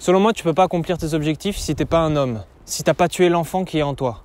Selon moi, tu peux pas accomplir tes objectifs si t'es pas un homme, si t'as pas tué l'enfant qui est en toi.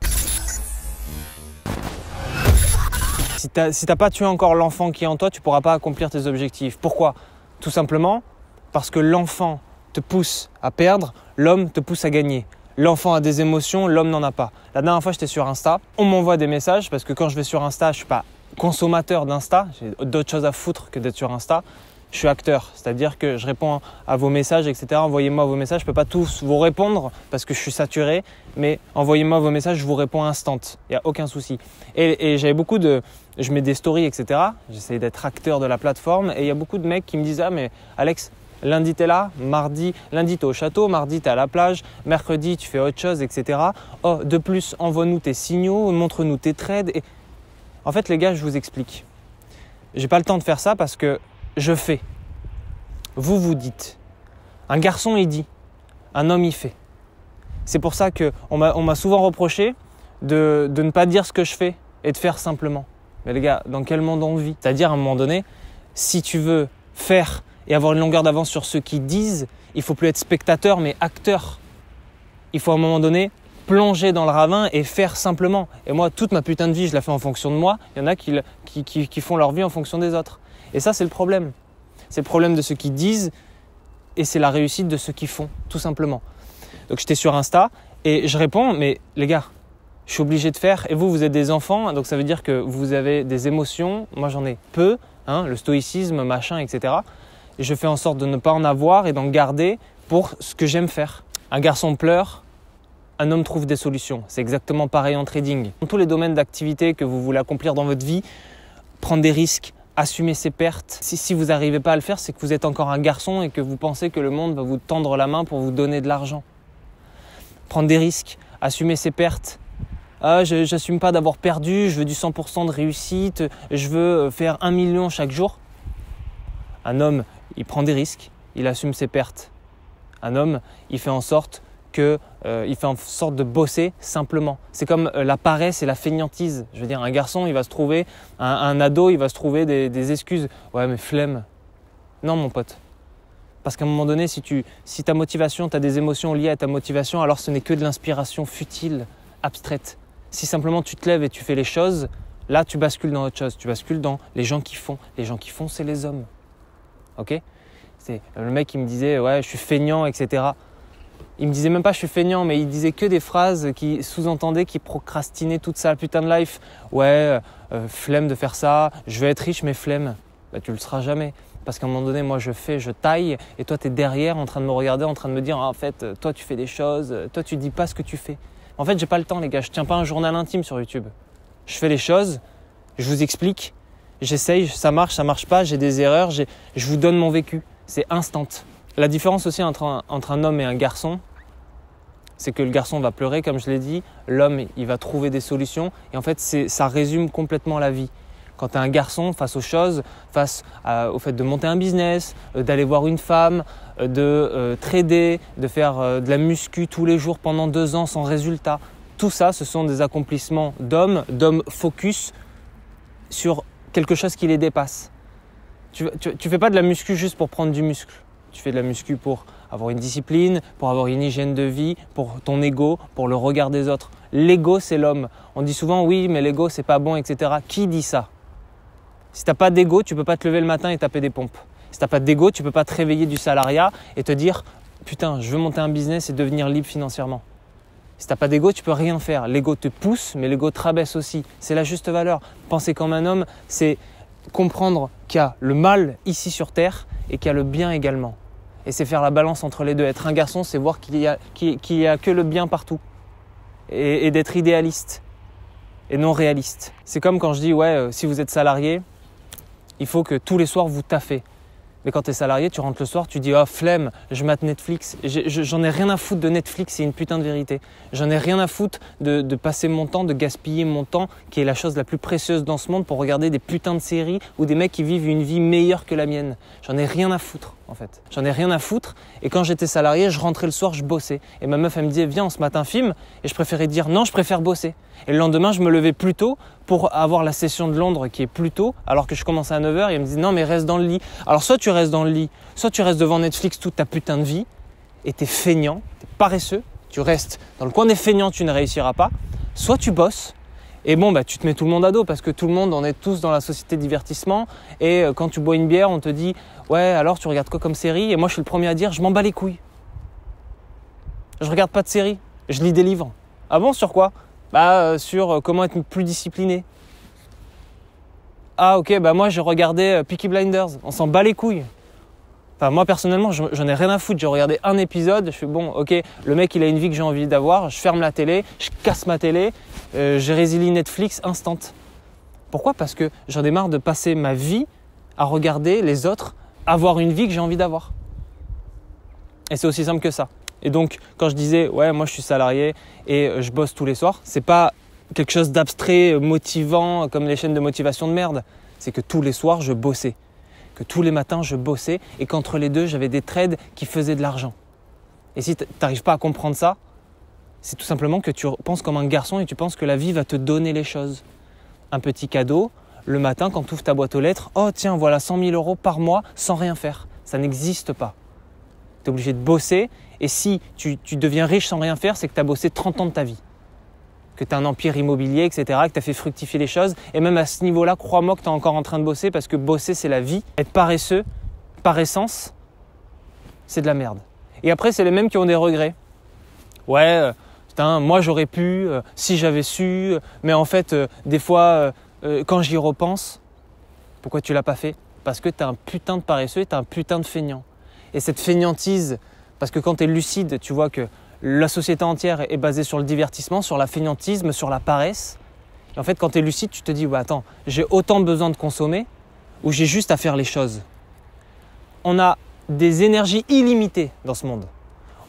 Si t'as pas tué encore l'enfant qui est en toi, tu pourras pas accomplir tes objectifs. Pourquoi? Tout simplement parce que l'enfant te pousse à perdre, l'homme te pousse à gagner. L'enfant a des émotions, l'homme n'en a pas. La dernière fois, j'étais sur Insta, on m'envoie des messages parce que quand je vais sur Insta, je suis pas consommateur d'Insta, j'ai d'autres choses à foutre que d'être sur Insta. Je suis acteur, c'est-à-dire que je réponds à vos messages, etc. Envoyez-moi vos messages, je ne peux pas tous vous répondre parce que je suis saturé, mais envoyez-moi vos messages, je vous réponds instant, il n'y a aucun souci. Et j'avais beaucoup de... Je mets des stories, etc. J'essaie d'être acteur de la plateforme et il y a beaucoup de mecs qui me disent « Ah mais Alex, lundi t'es là, mardi, lundi t'es au château, mardi t'es à la plage, mercredi tu fais autre chose, etc. Oh, de plus, envoie-nous tes signaux, montre-nous tes trades. » Et... En fait les gars, je vous explique. J'ai pas le temps de faire ça parce que je fais. Vous, vous dites. Un garçon, il dit. Un homme, il fait. C'est pour ça qu'on m'a souvent reproché de ne pas dire ce que je fais et de faire simplement. Mais les gars, dans quel monde on vit? C'est-à-dire, à un moment donné, si tu veux faire et avoir une longueur d'avance sur ceux qui disent, il ne faut plus être spectateur, mais acteur. Il faut à un moment donné plonger dans le ravin et faire simplement. Et moi, toute ma putain de vie, je la fais en fonction de moi. Il y en a qui font leur vie en fonction des autres. Et ça, c'est le problème. C'est le problème de ceux qui disent et c'est la réussite de ceux qui font, tout simplement. Donc, j'étais sur Insta et je réponds, mais les gars, je suis obligé de faire. Et vous, vous êtes des enfants, donc ça veut dire que vous avez des émotions. Moi, j'en ai peu, le stoïcisme, machin, etc. Et je fais en sorte de ne pas en avoir et d'en garder pour ce que j'aime faire. Un garçon pleure, un homme trouve des solutions. C'est exactement pareil en trading. Dans tous les domaines d'activité que vous voulez accomplir dans votre vie, prendre des risques, assumer ses pertes. Si vous n'arrivez pas à le faire, c'est que vous êtes encore un garçon et que vous pensez que le monde va vous tendre la main pour vous donner de l'argent. Prendre des risques, assumer ses pertes. Ah, je n'assume pas d'avoir perdu, je veux du 100% de réussite, je veux faire 1 million chaque jour. Un homme, il prend des risques, il assume ses pertes. Un homme, il fait en sorte de bosser simplement. C'est comme la paresse et la fainéantise. Je veux dire, un garçon, il va se trouver, un ado, il va se trouver des excuses. Ouais, mais flemme. Non, mon pote. Parce qu'à un moment donné, si ta motivation, tu as des émotions liées à ta motivation, alors ce n'est que de l'inspiration futile, abstraite. Si simplement tu te lèves et tu fais les choses, là, tu bascules dans autre chose. Tu bascules dans les gens qui font. Les gens qui font, c'est les hommes. Ok? C'est le mec qui me disait, ouais, je suis feignant, etc. Il me disait même pas je suis feignant, mais il disait que des phrases qui sous-entendaient qu'il procrastinait toute sa putain de life. Ouais, flemme de faire ça, je vais être riche mais flemme. Bah, tu le seras jamais. Parce qu'à un moment donné, moi je fais, je taille et toi tu es derrière en train de me regarder, en train de me dire en fait, toi tu fais des choses, toi tu dis pas ce que tu fais. En fait, j'ai pas le temps les gars, je tiens pas un journal intime sur YouTube. Je fais les choses, je vous explique, j'essaye, ça marche pas, j'ai des erreurs, je vous donne mon vécu. C'est instant. La différence aussi entre un homme et un garçon, c'est que le garçon va pleurer, comme je l'ai dit, l'homme il va trouver des solutions et en fait ça résume complètement la vie. Quand tu es un garçon face aux choses, face au fait de monter un business, d'aller voir une femme, de trader, de faire de la muscu tous les jours pendant 2 ans sans résultat, tout ça ce sont des accomplissements d'hommes focus sur quelque chose qui les dépasse. Tu fais pas de la muscu juste pour prendre du muscle. Tu fais de la muscu pour avoir une discipline, pour avoir une hygiène de vie, pour ton ego, pour le regard des autres. L'ego, c'est l'homme. On dit souvent oui, mais l'ego, c'est pas bon, etc. Qui dit ça? Si tu n'as pas d'ego, tu ne peux pas te lever le matin et taper des pompes. Si tu n'as pas d'ego, tu ne peux pas te réveiller du salariat et te dire « Putain, je veux monter un business et devenir libre financièrement ». Si tu n'as pas d'ego, tu ne peux rien faire. L'ego te pousse, mais l'ego te rabaisse aussi. C'est la juste valeur. Penser comme un homme, c'est comprendre qu'il y a le mal ici sur Terre et qu'il y a le bien également. Et c'est faire la balance entre les deux. Être un garçon, c'est voir qu'il y a que le bien partout. Et d'être idéaliste et non réaliste. C'est comme quand je dis, ouais, si vous êtes salarié, il faut que tous les soirs vous taffez. Mais quand tu es salarié, tu rentres le soir, tu dis « Ah, flemme, je mate Netflix. » J'en ai rien à foutre de Netflix, c'est une putain de vérité. J'en ai rien à foutre de passer mon temps, de gaspiller mon temps, qui est la chose la plus précieuse dans ce monde, pour regarder des putains de séries ou des mecs qui vivent une vie meilleure que la mienne. J'en ai rien à foutre, en fait. J'en ai rien à foutre. Et quand j'étais salarié, je rentrais le soir, je bossais. Et ma meuf, elle me disait « Viens, on se mate un film. » Et je préférais dire « Non, je préfère bosser. » Et le lendemain, je me levais plus tôt pour avoir la session de Londres qui est plus tôt, alors que je commençais à 9h et elle me dit « Non, mais reste dans le lit. » Alors soit tu restes dans le lit, soit tu restes devant Netflix toute ta putain de vie et tu es feignant, tu es paresseux, tu restes dans le coin des feignants, tu ne réussiras pas. Soit tu bosses et bon, tu te mets tout le monde à dos parce que tout le monde, on est tous dans la société de divertissement et quand tu bois une bière, on te dit « Ouais, alors tu regardes quoi comme série ?» Et moi, je suis le premier à dire « Je m'en bats les couilles. Je regarde pas de série, je lis des livres. » Ah bon, sur quoi ? Sur comment être plus discipliné. Ah ok, moi je regardais Peaky Blinders, on s'en bat les couilles. Enfin moi personnellement j'en ai rien à foutre, j'ai regardé un épisode, je fais bon ok, le mec il a une vie que j'ai envie d'avoir, je ferme la télé, je casse ma télé, je résilie Netflix instant. Pourquoi ? Parce que j'en ai marre de passer ma vie à regarder les autres avoir une vie que j'ai envie d'avoir. Et c'est aussi simple que ça. Et donc quand je disais ouais moi je suis salarié et je bosse tous les soirs, c'est pas quelque chose d'abstrait, motivant, comme les chaînes de motivation de merde. C'est que tous les soirs, je bossais. Que tous les matins, je bossais et qu'entre les deux, j'avais des trades qui faisaient de l'argent. Et si tu n'arrives pas à comprendre ça, c'est tout simplement que tu penses comme un garçon et tu penses que la vie va te donner les choses. Un petit cadeau, le matin, quand tu ouvres ta boîte aux lettres, oh tiens, voilà 100 000 € par mois sans rien faire. Ça n'existe pas. Tu es obligé de bosser et si tu deviens riche sans rien faire, c'est que tu as bossé 30 ans de ta vie. Que tu as un empire immobilier, etc., que tu as fait fructifier les choses. Et même à ce niveau-là, crois-moi que tu es encore en train de bosser parce que bosser, c'est la vie. Être paresseux, par essence, c'est de la merde. Et après, c'est les mêmes qui ont des regrets. Ouais, putain, moi j'aurais pu, si j'avais su, mais en fait, des fois, quand j'y repense, pourquoi tu l'as pas fait ? Parce que tu es un putain de paresseux et tu es un putain de feignant. Et cette feignantise, parce que quand tu es lucide, tu vois que la société entière est basée sur le divertissement, sur la feignantisme, sur la paresse. Et en fait, quand tu es lucide, tu te dis attends, j'ai autant besoin de consommer ou j'ai juste à faire les choses. On a des énergies illimitées dans ce monde.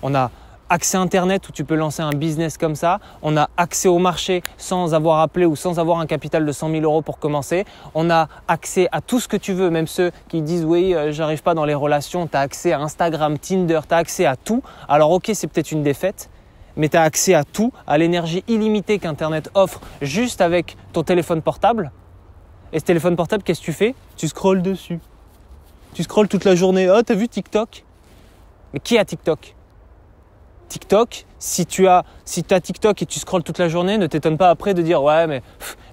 On a accès à Internet où tu peux lancer un business comme ça. On a accès au marché sans avoir appelé ou sans avoir un capital de 100 000 € pour commencer. On a accès à tout ce que tu veux, même ceux qui disent oui, j'arrive pas dans les relations. Tu as accès à Instagram, Tinder, tu as accès à tout. Alors ok, c'est peut-être une défaite, mais tu as accès à tout, à l'énergie illimitée qu'Internet offre juste avec ton téléphone portable. Et ce téléphone portable, qu'est-ce que tu fais ? Tu scrolles dessus. Tu scrolles toute la journée. Oh, t'as vu TikTok ? Mais qui a TikTok ? TikTok, si tu as TikTok et tu scrolles toute la journée, ne t'étonne pas après de dire ouais mais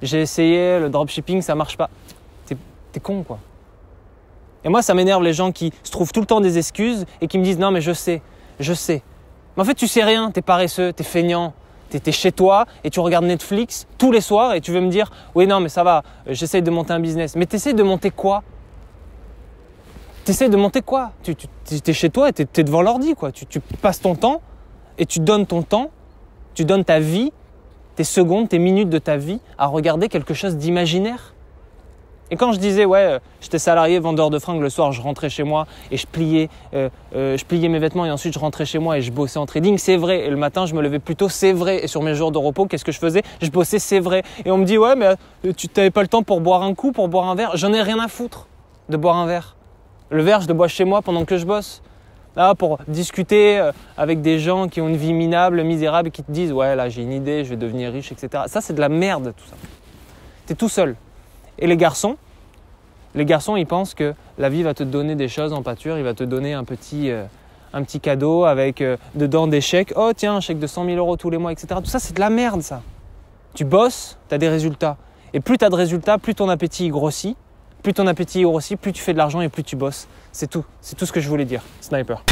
j'ai essayé le dropshipping, ça marche pas. T'es con quoi. Et moi ça m'énerve les gens qui se trouvent tout le temps des excuses et qui me disent non mais je sais. Mais en fait tu sais rien, t'es paresseux, t'es feignant, t'es chez toi et tu regardes Netflix tous les soirs et tu veux me dire oui non mais ça va, j'essaye de monter un business. Mais t'essayes de monter quoi ? T'essayes de monter quoi ? Tu es chez toi et t'es devant l'ordi quoi. Tu passes ton temps. Et tu donnes ton temps, tu donnes ta vie, tes secondes, tes minutes de ta vie à regarder quelque chose d'imaginaire. Et quand je disais, ouais, j'étais salarié, vendeur de fringues, le soir je rentrais chez moi et je pliais mes vêtements et ensuite je rentrais chez moi et je bossais en trading, c'est vrai. Et le matin je me levais plus tôt, c'est vrai. Et sur mes jours de repos, qu'est-ce que je faisais ? Je bossais, c'est vrai. Et on me dit, ouais, mais tu n'avais pas le temps pour boire un coup, pour boire un verre. J'en ai rien à foutre de boire un verre. Le verre, je le bois chez moi pendant que je bosse. Là, pour discuter avec des gens qui ont une vie minable, misérable, qui te disent « Ouais, là, j'ai une idée, je vais devenir riche, etc. » Ça, c'est de la merde, tout ça. Tu es tout seul. Et les garçons, ils pensent que la vie va te donner des choses en pâture. Il va te donner un petit cadeau avec dedans des chèques. « Oh, tiens, un chèque de 100 000 € tous les mois, etc. » Tout ça, c'est de la merde, ça. Tu bosses, tu as des résultats. Et plus tu as de résultats, plus ton appétit grossit. Plus ton appétit grossit, plus tu fais de l'argent et plus tu bosses. C'est tout. C'est tout ce que je voulais dire. Sniper.